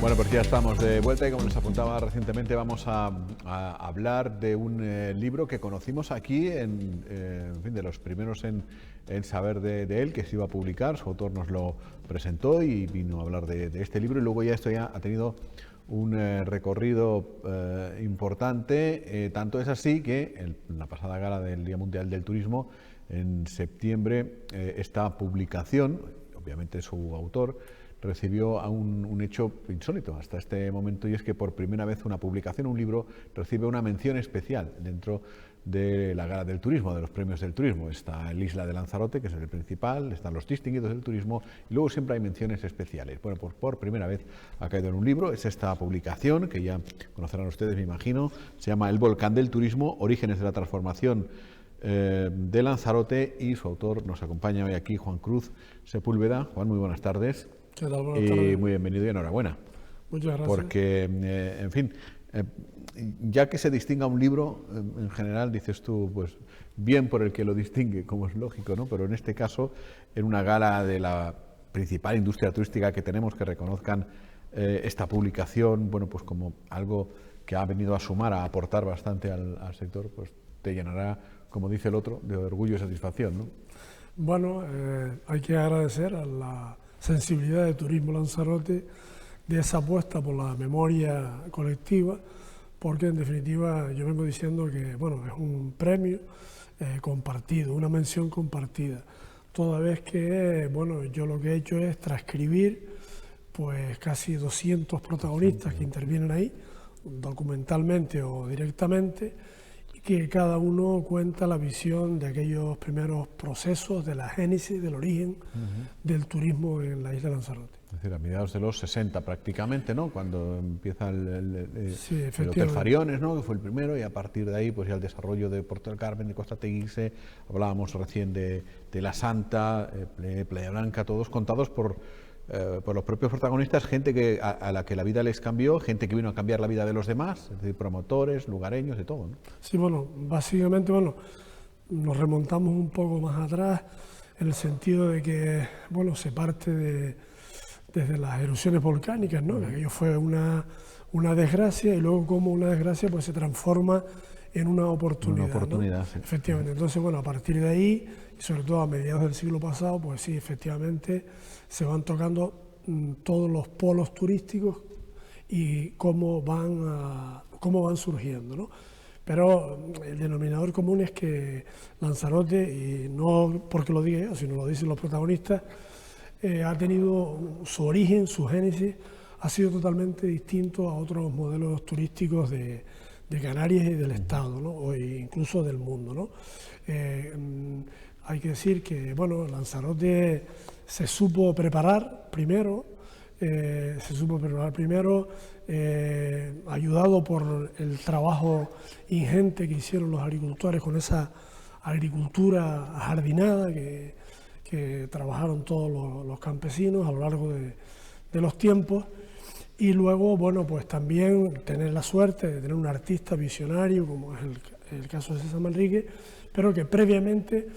Bueno, pues ya estamos de vuelta y como les apuntaba recientemente vamos a hablar de un libro que conocimos aquí, en fin, de los primeros en saber de él, que se iba a publicar. Su autor nos lo presentó y vino a hablar de este libro, y luego ya esto ya ha tenido un recorrido importante. Tanto es así que en la pasada gala del Día Mundial del Turismo, en septiembre, esta publicación, obviamente su autor, recibió a un hecho insólito hasta este momento, y es que por primera vez una publicación, un libro, recibe una mención especial dentro de la Gala del Turismo, de los premios del turismo. Está el Isla de Lanzarote, que es el principal, están los distinguidos del turismo, y luego siempre hay menciones especiales. Bueno, pues por primera vez ha caído en un libro. Es esta publicación, que ya conocerán ustedes, me imagino. Se llama El Volcán del Turismo, orígenes de la transformación de Lanzarote, y su autor nos acompaña hoy aquí, Juan Cruz Sepúlveda. Juan, muy buenas tardes. ¿Qué tal? Buenas tardes. Muy bienvenido y enhorabuena. Muchas gracias. Porque, en fin, ya que se distinga un libro, en general, dices tú, pues bien por el que lo distingue, como es lógico, ¿no? Pero en este caso, en una gala de la principal industria turística que tenemos, que reconozcan esta publicación, bueno, pues como algo que ha venido a sumar, a aportar bastante al sector, pues te llenará, como dice el otro, de orgullo y satisfacción, ¿no? Bueno, hay que agradecer a la sensibilidad de Turismo Lanzarote de esa apuesta por la memoria colectiva, porque en definitiva yo vengo diciendo que bueno, es un premio compartido, una mención compartida, toda vez que bueno, yo lo que he hecho es transcribir pues casi 200 protagonistas que intervienen ahí, documentalmente o directamente, y que cada uno cuenta la visión de aquellos primeros procesos, de la génesis, del origen del turismo en la isla de Lanzarote. Es decir, a mediados de los 60 prácticamente, ¿no? Cuando empieza el Hotel Fariones, ¿no? Que fue el primero, y a partir de ahí pues ya el desarrollo de Puerto del Carmen, de Costa Teguise, hablábamos recién de La Santa, Playa Blanca, todos contados por los propios protagonistas, gente a la que la vida les cambió, gente que vino a cambiar la vida de los demás, es decir, promotores, lugareños, de todo, ¿no? Sí, bueno, básicamente, bueno, nos remontamos un poco más atrás, en el sentido de que, bueno, se parte desde las erupciones volcánicas, ¿no? Que aquello fue una desgracia, y luego como una desgracia pues se transforma en una oportunidad. Una oportunidad, ¿no? sí. Efectivamente. Entonces, bueno, a partir de ahí, y sobre todo a mediados del siglo pasado, pues sí, efectivamente, se van tocando todos los polos turísticos y cómo van surgiendo, ¿no? Pero el denominador común es que Lanzarote, y no porque lo diga yo, sino lo dicen los protagonistas, ha tenido su origen, su génesis, ha sido totalmente distinto a otros modelos turísticos de Canarias y del Estado, ¿no? O incluso del mundo, ¿no? Hay que decir que, bueno, Lanzarote se supo preparar primero, ayudado por el trabajo ingente que hicieron los agricultores con esa agricultura jardinada que trabajaron todos los campesinos a lo largo de los tiempos. Y luego, bueno, pues también tener la suerte de tener un artista visionario, como es el caso de César Manrique, pero que previamente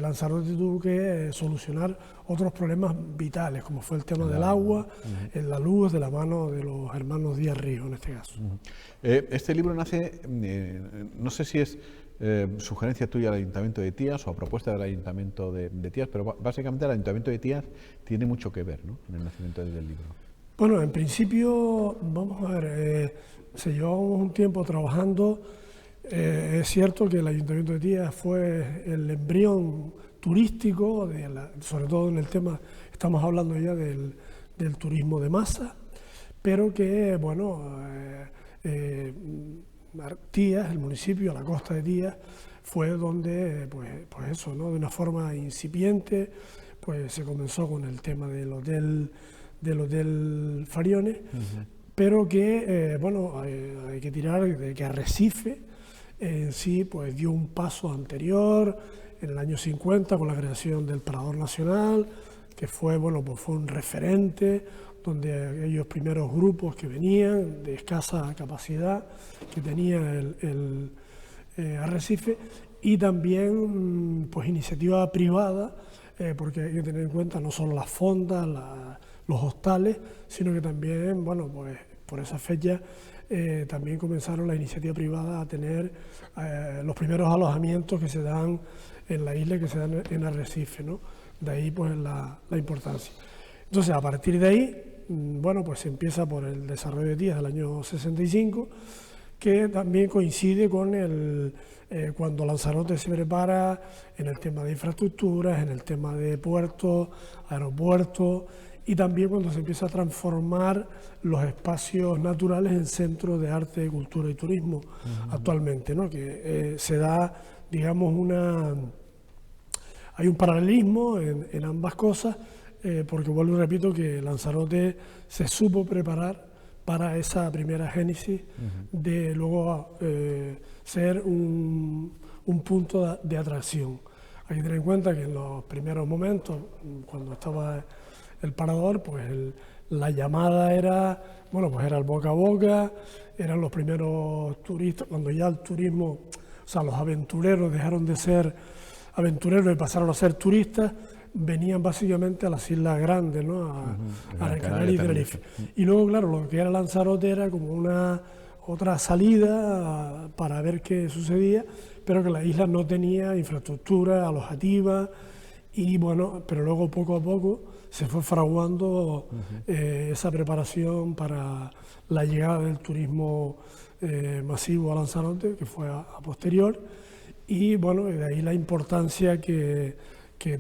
Lanzarote tuvo que solucionar otros problemas vitales, como fue el tema del agua, la luz, de la mano de los hermanos Díaz Ríos, en este caso. Este libro nace, no sé si es sugerencia tuya al Ayuntamiento de Tías o a propuesta del Ayuntamiento de Tías, pero básicamente el Ayuntamiento de Tías tiene mucho que ver, ¿no?, en el nacimiento del libro. Bueno, en principio, vamos a ver, se llevamos un tiempo trabajando. Es cierto que el Ayuntamiento de Tías fue el embrión turístico, sobre todo en el tema, estamos hablando ya del turismo de masa, pero que, bueno, Tías, el municipio, la costa de Tías, fue donde, pues eso, ¿no?, de una forma incipiente, pues se comenzó con el tema del Hotel Fariones, pero que, bueno, hay que tirar de que Arrecife en sí pues dio un paso anterior en el año 50 con la creación del Parador Nacional, que fue, bueno, pues fue un referente donde aquellos primeros grupos que venían de escasa capacidad que tenía el Arrecife, y también pues iniciativa privada, porque hay que tener en cuenta no solo las fondas, los hostales, sino que también, bueno, pues por esa fecha también comenzaron la iniciativa privada a tener los primeros alojamientos que se dan en la isla, que se dan en Arrecife, ¿no? De ahí pues la importancia. Entonces, a partir de ahí, bueno, pues se empieza por el desarrollo de Tías del año 65, que también coincide con cuando Lanzarote se prepara en el tema de infraestructuras, en el tema de puertos, aeropuertos, y también cuando se empieza a transformar los espacios naturales en centros de arte, cultura y turismo actualmente, ¿no? Que se da, digamos, hay un paralelismo en ambas cosas, porque vuelvo y repito que Lanzarote se supo preparar para esa primera génesis de luego ser un punto de atracción. Hay que tener en cuenta que en los primeros momentos, cuando estaba el parador, pues la llamada era, bueno, pues era el boca a boca, eran los primeros turistas, cuando ya el turismo, o sea, los aventureros dejaron de ser aventureros y pasaron a ser turistas, venían básicamente a las islas grandes, ¿no? A Gran Canaria y Tenerife. Y luego, claro, lo que era Lanzarote era como otra salida para ver qué sucedía, pero que la isla no tenía infraestructura alojativa y bueno, pero luego poco a poco se fue fraguando esa preparación para la llegada del turismo masivo a Lanzarote, que fue a posterior, y bueno, de ahí la importancia que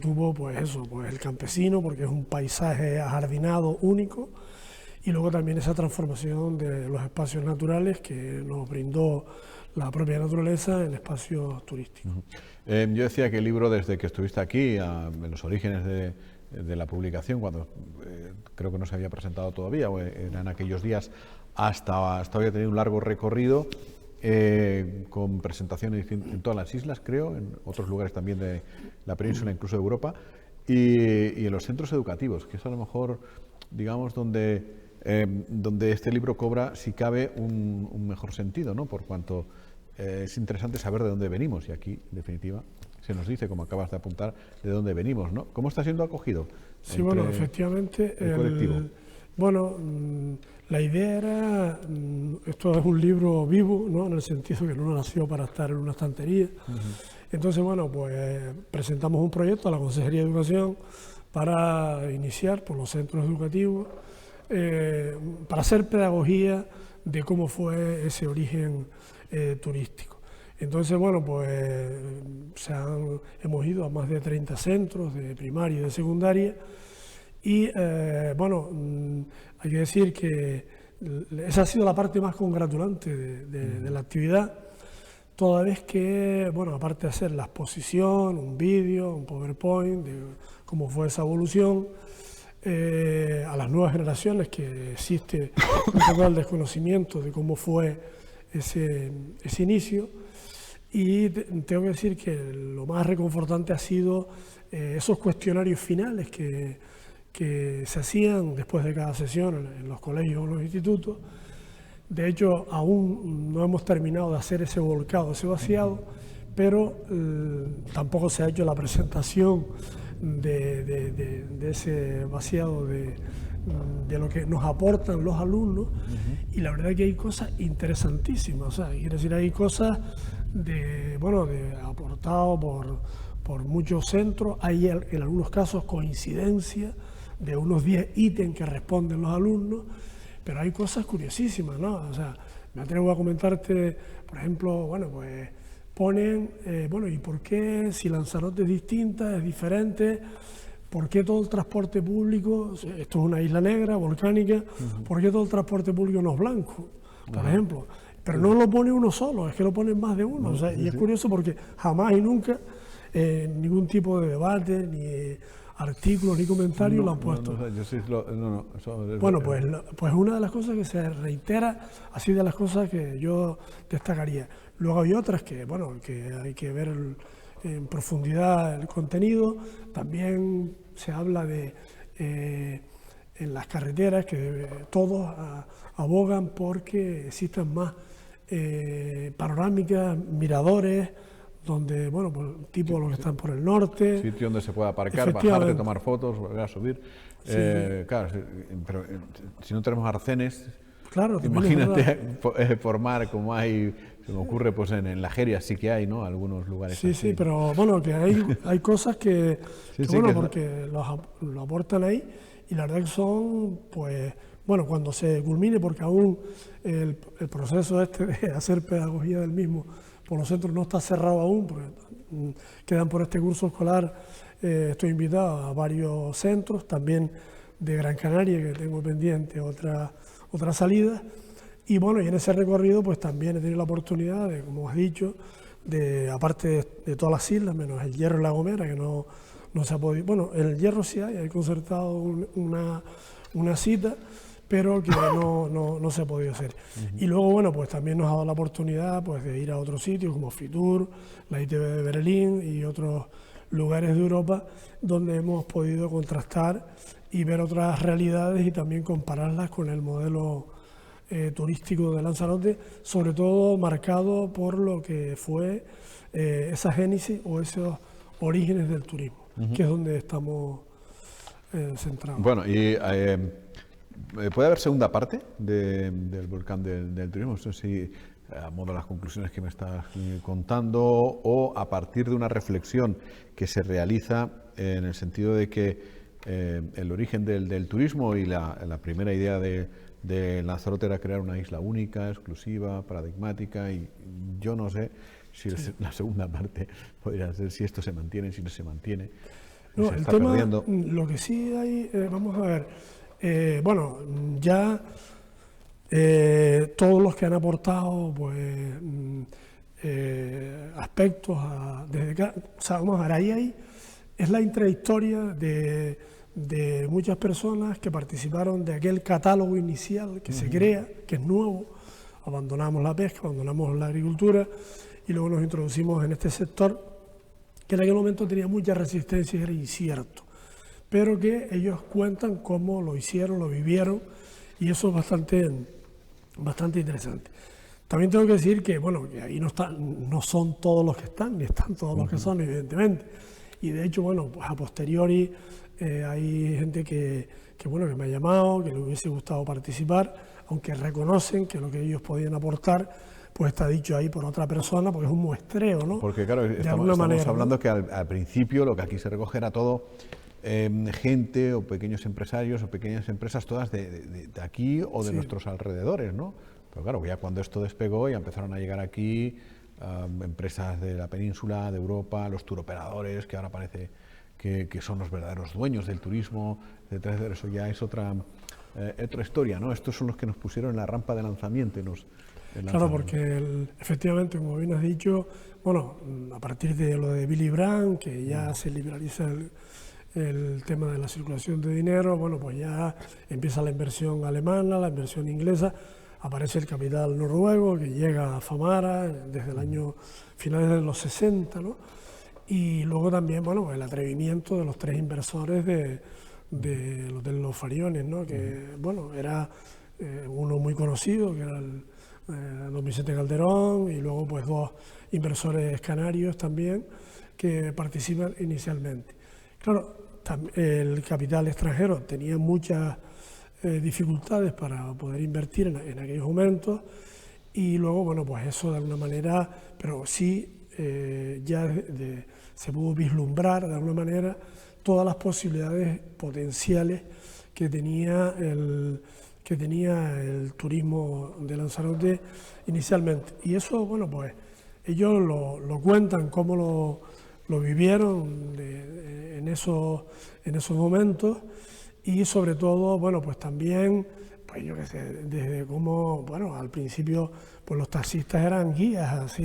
tuvo pues eso, pues el campesino, porque es un paisaje ajardinado único, y luego también esa transformación de los espacios naturales que nos brindó la propia naturaleza en espacios turísticos. Yo decía que el libro, desde que estuviste aquí, en los orígenes de la publicación, cuando creo que no se había presentado todavía, o eran aquellos días, hasta hoy ha tenido un largo recorrido, con presentaciones en todas las islas, creo, en otros lugares también de la península, incluso de Europa, y en los centros educativos, que es a lo mejor, digamos, donde este libro cobra, si cabe, un mejor sentido, ¿no? Por cuanto es interesante saber de dónde venimos, y aquí, en definitiva, se nos dice, como acabas de apuntar, de dónde venimos, ¿no? ¿Cómo está siendo acogido? Sí, bueno, efectivamente, el colectivo. Bueno, la idea era, esto es un libro vivo, ¿no? En el sentido que no nació para estar en una estantería. Entonces, bueno, pues presentamos un proyecto a la Consejería de Educación para iniciar por los centros educativos, para hacer pedagogía de cómo fue ese origen turístico. Entonces, bueno, pues hemos ido a más de 30 centros de primaria y de secundaria y, bueno, hay que decir que esa ha sido la parte más congratulante de la actividad, toda vez que, bueno, aparte de hacer la exposición, un vídeo, un PowerPoint de cómo fue esa evolución, a las nuevas generaciones que existe un total desconocimiento de cómo fue ese inicio, y tengo que decir que lo más reconfortante ha sido esos cuestionarios finales que se hacían después de cada sesión en los colegios o los institutos. De hecho, aún no hemos terminado de hacer ese volcado, ese vaciado, pero tampoco se ha hecho la presentación de ese vaciado de lo que nos aportan los alumnos, y la verdad es que hay cosas interesantísimas, o sea, quiero decir, hay cosas aportado por muchos centros, hay en algunos casos coincidencia de unos 10 ítems que responden los alumnos, pero hay cosas curiosísimas, ¿no? O sea, me atrevo a comentarte, por ejemplo, bueno, pues ponen, ¿y por qué si Lanzarote es distinta, es diferente? ¿Por qué todo el transporte público, esto es una isla negra, volcánica, por qué todo el transporte público no es blanco, por ejemplo? Pero no lo pone uno solo, es que lo ponen más de uno. O sea, y es curioso porque jamás y nunca ningún tipo de debate, ni artículos, ni comentarios lo han puesto. Bueno, pues una de las cosas que se reitera, así de las cosas que yo destacaría. Luego hay otras que, bueno, que hay que ver en profundidad el contenido. También se habla de en las carreteras que todos abogan porque existan más panorámicas, miradores, donde, bueno, pues, tipo los que están por el norte. Sitio donde se pueda aparcar, bajarte, tomar fotos, volver a subir. Claro, pero si no tenemos arcenes, claro, imagínate formar como hay, se me ocurre, pues en la Jeria sí que hay, ¿no? Algunos lugares Sí, así. sí, pero bueno, que hay cosas que, bueno, porque lo aportan ahí, y la verdad que son, pues, bueno, cuando se culmine, porque aún el proceso este de hacer pedagogía del mismo por los centros no está cerrado aún, porque quedan por este curso escolar, estoy invitado a varios centros, también de Gran Canaria, que tengo pendiente otra salida, y bueno, y en ese recorrido pues también he tenido la oportunidad de, como has dicho, aparte de todas las islas, menos el Hierro y La Gomera, que no se ha podido, bueno, en el Hierro sí hay concertado una cita, pero que no se ha podido hacer. Y luego, bueno, pues también nos ha dado la oportunidad pues de ir a otros sitios como Fitur, la ITV de Berlín y otros lugares de Europa, donde hemos podido contrastar y ver otras realidades y también compararlas con el modelo turístico de Lanzarote, sobre todo marcado por lo que fue esa génesis o esos orígenes del turismo, que es donde estamos centrados. Bueno, y ¿puede haber segunda parte del volcán del turismo? No sé si a modo de las conclusiones que me estás contando, o a partir de una reflexión que se realiza en el sentido de que el origen del turismo y la primera idea de Lanzarote era crear una isla única, exclusiva, paradigmática, y yo no sé si la segunda parte podría ser si esto se mantiene, si no se mantiene. No, se el está tema, perdiendo. lo que sí hay, vamos a ver, bueno, ya todos los que han aportado pues aspectos o sea, vamos a ver, ahí es la intrahistoria de muchas personas que participaron de aquel catálogo inicial que se crea, que es nuevo. Abandonamos la pesca, abandonamos la agricultura y luego nos introducimos en este sector que en aquel momento tenía mucha resistencia y era incierto, pero que ellos cuentan cómo lo hicieron, lo vivieron, y eso es bastante interesante. También tengo que decir que, bueno, que ahí no son todos los que están, ni están todos los que son, evidentemente. Y de hecho, bueno, pues a posteriori hay gente que me ha llamado, que le hubiese gustado participar, aunque reconocen que lo que ellos podían aportar pues está dicho ahí por otra persona, porque es un muestreo, ¿no? Porque claro, estamos hablando, ¿no?, que al principio lo que aquí se recoge era todo gente o pequeños empresarios o pequeñas empresas todas de aquí o de nuestros alrededores, ¿no? Pero claro, ya cuando esto despegó y empezaron a llegar aquí empresas de la península, de Europa, los turoperadores, que ahora parece que son los verdaderos dueños del turismo, etcétera, eso ya es otra historia, ¿no? Estos son los que nos pusieron en la rampa de lanzamiento. Claro, porque efectivamente, como bien has dicho, bueno, a partir de lo de Willy Brandt, que ya se liberaliza el tema de la circulación de dinero, bueno, pues ya empieza la inversión alemana, la inversión inglesa, aparece el capital noruego que llega a Famara desde el año finales de los 60, ¿no? Y luego también, bueno, el atrevimiento de los tres inversores de los Fariones, ¿no? Que, bueno, era uno muy conocido, que era don Vicente Calderón, y luego pues dos inversores canarios también que participan inicialmente. Claro, el capital extranjero tenía muchas dificultades para poder invertir en aquellos momentos, y luego, bueno, pues eso de alguna manera, pero sí ya se pudo vislumbrar de alguna manera todas las posibilidades potenciales que tenía el turismo de Lanzarote inicialmente. Y eso, bueno, pues ellos lo cuentan, cómo lo vivieron en esos momentos, y sobre todo, bueno, pues también, pues yo qué sé, desde cómo, bueno, al principio pues los taxistas eran guías,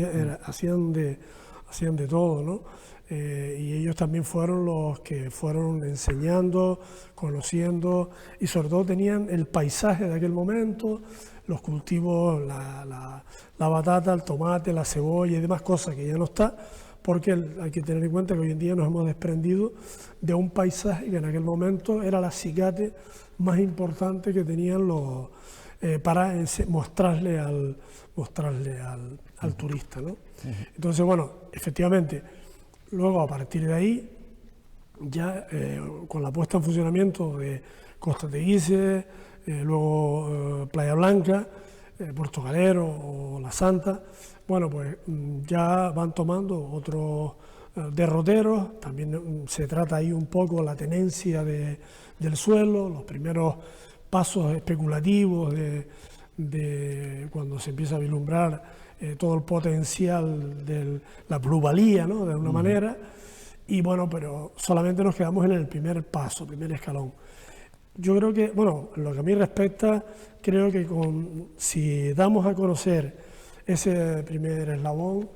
hacían de todo, ¿no? Y ellos también fueron los que fueron enseñando, conociendo, y sobre todo tenían el paisaje de aquel momento, los cultivos, la batata, el tomate, la cebolla y demás cosas que ya no está, porque hay que tener en cuenta que hoy en día nos hemos desprendido de un paisaje que en aquel momento era el acicate más importante que tenían para mostrarle al turista, ¿no? Entonces, bueno, efectivamente, luego a partir de ahí, ya con la puesta en funcionamiento de Costa Teguise, luego Playa Blanca, Puerto Calero o La Santa, bueno, pues ya van tomando otros derroteros. También se trata ahí un poco la tenencia del suelo, los primeros pasos especulativos de cuando se empieza a vislumbrar todo el potencial de la plusvalía, ¿no?, de alguna manera. Y bueno, pero solamente nos quedamos en el primer paso, primer escalón. Yo creo que, bueno, en lo que a mí respecta, creo que si damos a conocer ese primer eslabón,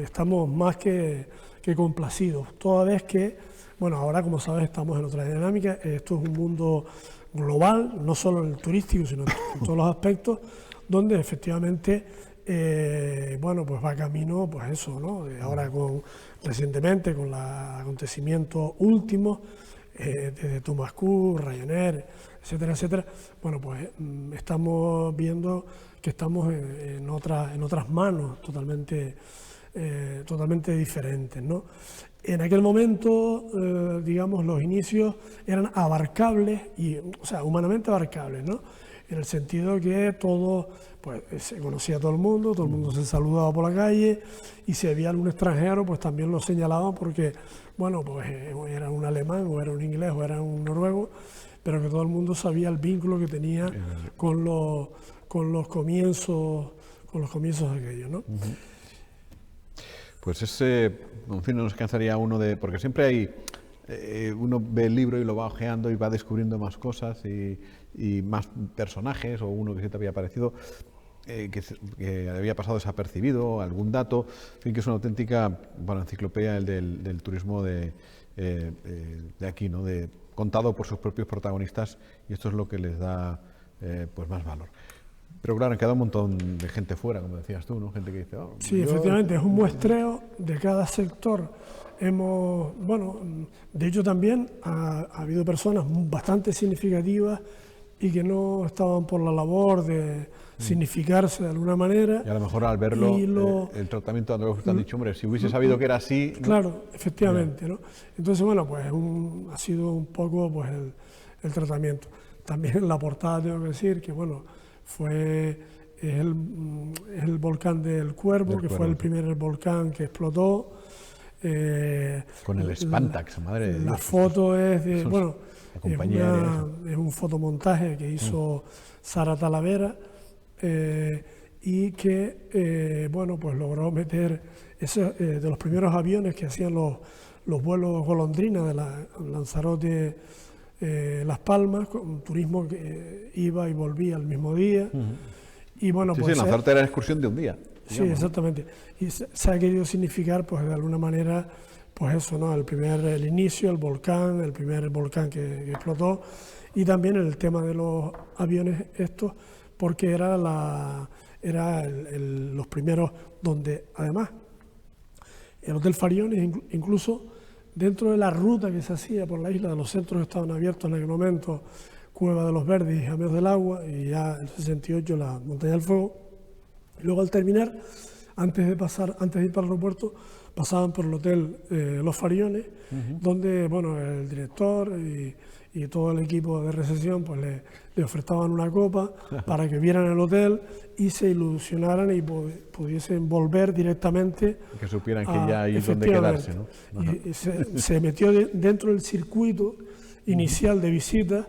estamos más que complacidos, toda vez que, bueno, ahora como sabes estamos en otra dinámica. Esto es un mundo global, no solo en el turístico, sino en todos los aspectos, donde efectivamente, bueno, pues va camino, pues eso, ¿no? Ahora recientemente con los acontecimientos últimos, desde Thomas Cook, Ryanair, etcétera, etcétera, bueno, pues estamos viendo que estamos en otras manos totalmente diferentes, ¿no? En aquel momento, digamos, los inicios eran abarcables, o sea, humanamente abarcables, ¿no? En el sentido que todo, pues se conocía a todo el mundo se saludaba por la calle, y si había algún extranjero, pues también lo señalaban porque, bueno, pues era un alemán, o era un inglés, o era un noruego, pero que todo el mundo sabía el vínculo que tenía con los comienzos de aquello, ¿no? Pues en fin, no nos cansaría uno porque siempre hay, uno ve el libro y lo va ojeando y va descubriendo más cosas y más personajes, o uno que se te había parecido, que había pasado desapercibido, algún dato, en fin, que es una auténtica enciclopedia el del turismo de aquí, ¿no? Contado por sus propios protagonistas, y esto es lo que les da pues más valor. Pero claro, queda un montón de gente fuera, como decías tú, ¿no? Gente que dice... Sí, efectivamente, es un muestreo de cada sector. Bueno, de hecho también ha habido personas bastante significativas y que no estaban por la labor de significarse de alguna manera. Y a lo mejor al verlo, el tratamiento, a lo mejor te han dicho, hombre, si hubiese sabido que era así... ¿no? Claro, efectivamente, ¿no? Entonces, bueno, pues ha sido un poco pues el tratamiento. También en la portada tengo que decir que, bueno, es el volcán del Cuervo, que fue el primer volcán que explotó. Con el Spantax, madre de Dios. La foto es de, bueno, es un fotomontaje que hizo Sara Talavera, y que, bueno, pues logró meter de los primeros aviones que hacían los vuelos golondrina de la Lanzarote Las Palmas, con un turismo que iba y volvía el mismo día. Y bueno, pues Lanzarote era la excursión de un día. Sí, exactamente. Y se ha querido significar, pues de alguna manera, pues eso, ¿no? El inicio, el primer volcán que explotó, y también el tema de los aviones estos, porque era los primeros donde, además, el Hotel Fariones, incluso dentro de la ruta que se hacía por la isla, de los centros que estaban abiertos en aquel momento, Cueva de los Verdes y Jameos del Agua, y ya en el 68 la Montaña del Fuego. Y luego al terminar, antes de ir para el aeropuerto, pasaban por el Hotel Los Fariones, donde, bueno, el director y todo el equipo de recepción pues le ofertaban una copa para que vieran el hotel y se ilusionaran y pudiesen volver directamente. Que supieran que ya hay donde quedarse, ¿no? Y se metió dentro del circuito inicial de visitas,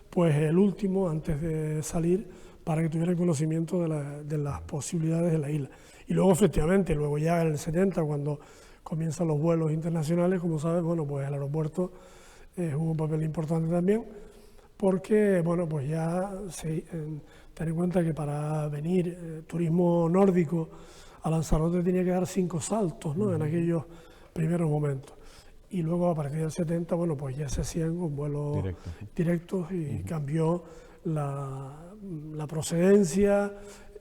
pues el último antes de salir, para que tuvieran conocimiento de las posibilidades de la isla. Y luego, efectivamente, ya en el 70, cuando comienzan los vuelos internacionales, como sabes, bueno, pues el aeropuerto jugó un papel importante también, porque, bueno, pues ya ten en cuenta que para venir turismo nórdico a Lanzarote tenía que dar 5 saltos, ¿no? En aquellos primeros momentos. Y luego, a partir del 70, bueno, pues ya se hacían con vuelos directos y cambió la procedencia,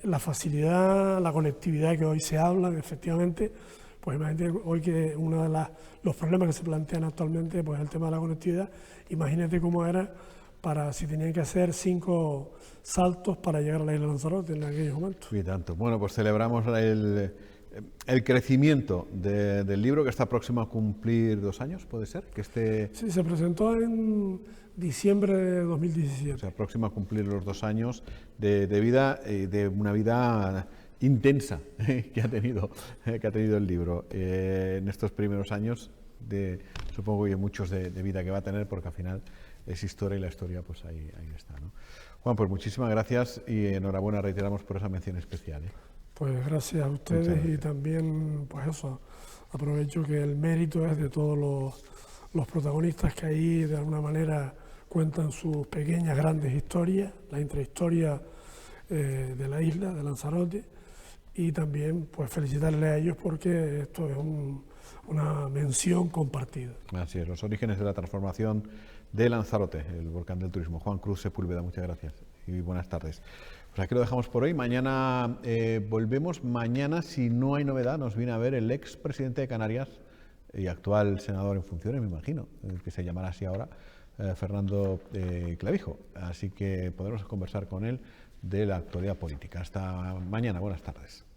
la facilidad, la conectividad que hoy se habla, efectivamente. Pues imagínate hoy que uno de los problemas que se plantean actualmente, pues el tema de la conectividad, imagínate cómo era para si tenían que hacer 5 saltos para llegar a la isla de Lanzarote en aquellos momentos. Y tanto. Bueno, pues celebramos el crecimiento del libro, que está próximo a cumplir 2 años, ¿puede ser? Sí, se presentó en diciembre de 2017. O sea, próximo a cumplir los 2 años de vida, de una vida intensa que ha tenido el libro en estos primeros años, supongo que muchos de vida que va a tener, porque al final es historia y la historia pues ahí está, ¿no? Juan, pues muchísimas gracias y enhorabuena, reiteramos, por esa mención especial, ¿eh? Pues gracias a ustedes y también, pues eso, aprovecho que el mérito es de todos los protagonistas que ahí de alguna manera cuentan sus pequeñas, grandes historias, la intrahistoria de la isla de Lanzarote, y también pues felicitarles a ellos porque esto es una mención compartida. Así es, los orígenes de la transformación de Lanzarote, el volcán del turismo. Juan Cruz Sepúlveda, muchas gracias y buenas tardes. Pues aquí lo dejamos por hoy. Mañana volvemos. Mañana, si no hay novedad, nos viene a ver el ex presidente de Canarias y actual senador en funciones, me imagino, que se llamará así ahora, Fernando Clavijo. Así que podremos conversar con él de la actualidad política. Hasta mañana. Buenas tardes.